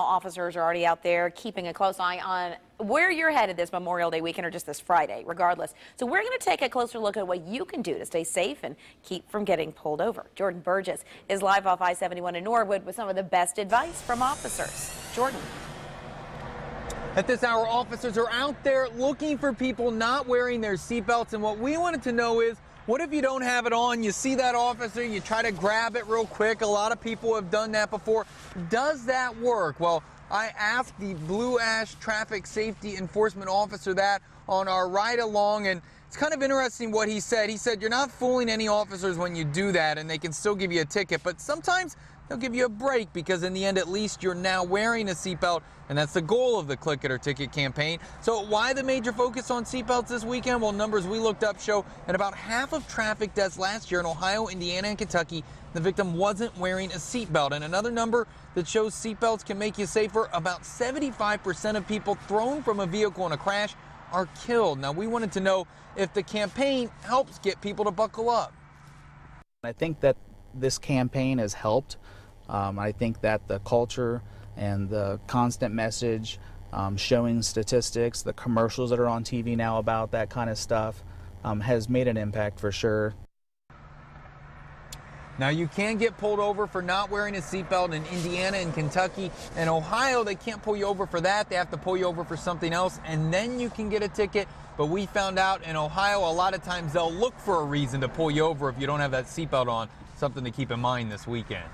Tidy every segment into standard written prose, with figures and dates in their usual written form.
Officers are already out there keeping a close eye on where you're headed this Memorial Day weekend or just this Friday, regardless. So we're going to take a closer look at what you can do to stay safe and keep from getting pulled over. Jordan Burgess is live off I-71 in Norwood with some of the best advice from officers. Jordan. At this hour, officers are out there looking for people not wearing their seatbelts, and what we wanted to know is, what if you don't have it on? You see that officer, you try to grab it real quick. A lot of people have done that before. Does that work? Well, I asked the Blue Ash Traffic Safety Enforcement Officer that on our ride along, and it's kind of interesting what he said. He said, you're not fooling any officers when you do that, and they can still give you a ticket, but sometimes they'll give you a break because in the end, at least you're now wearing a seatbelt, and that's the goal of the Click It or Ticket campaign. So why the major focus on seatbelts this weekend? Well, numbers we looked up show that about half of traffic deaths last year in Ohio, Indiana, and Kentucky, the victim wasn't wearing a seatbelt. And another number that shows seatbelts can make you safer, about 75% of people thrown from a vehicle in a crash are killed. Now, we wanted to know if the campaign helps get people to buckle up. I think that this campaign has helped. I think that the culture and the constant message, showing statistics, the commercials that are on TV now about that kind of stuff, has made an impact for sure. Now, you can get pulled over for not wearing a seatbelt in Indiana and Kentucky. In Ohio, they can't pull you over for that. They have to pull you over for something else, and then you can get a ticket. But we found out in Ohio, a lot of times they'll look for a reason to pull you over if you don't have that seatbelt on. Something to keep in mind this weekend.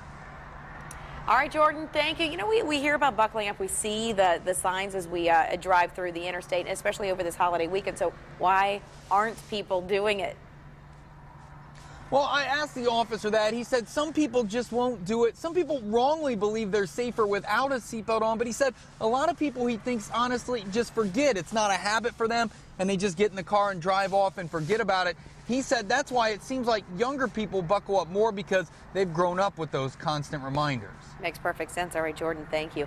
All right, Jordan, thank you. You know, we hear about buckling up. We see the signs as we drive through the interstate, especially over this holiday weekend. So why aren't people doing it? Well, I asked the officer that. He said some people just won't do it. Some people wrongly believe they're safer without a seatbelt on, but he said a lot of people, he thinks, honestly, just forget. It's not a habit for them, and they just get in the car and drive off and forget about it. He said that's why it seems like younger people buckle up more because they've grown up with those constant reminders. Makes perfect sense. All right, Jordan, thank you.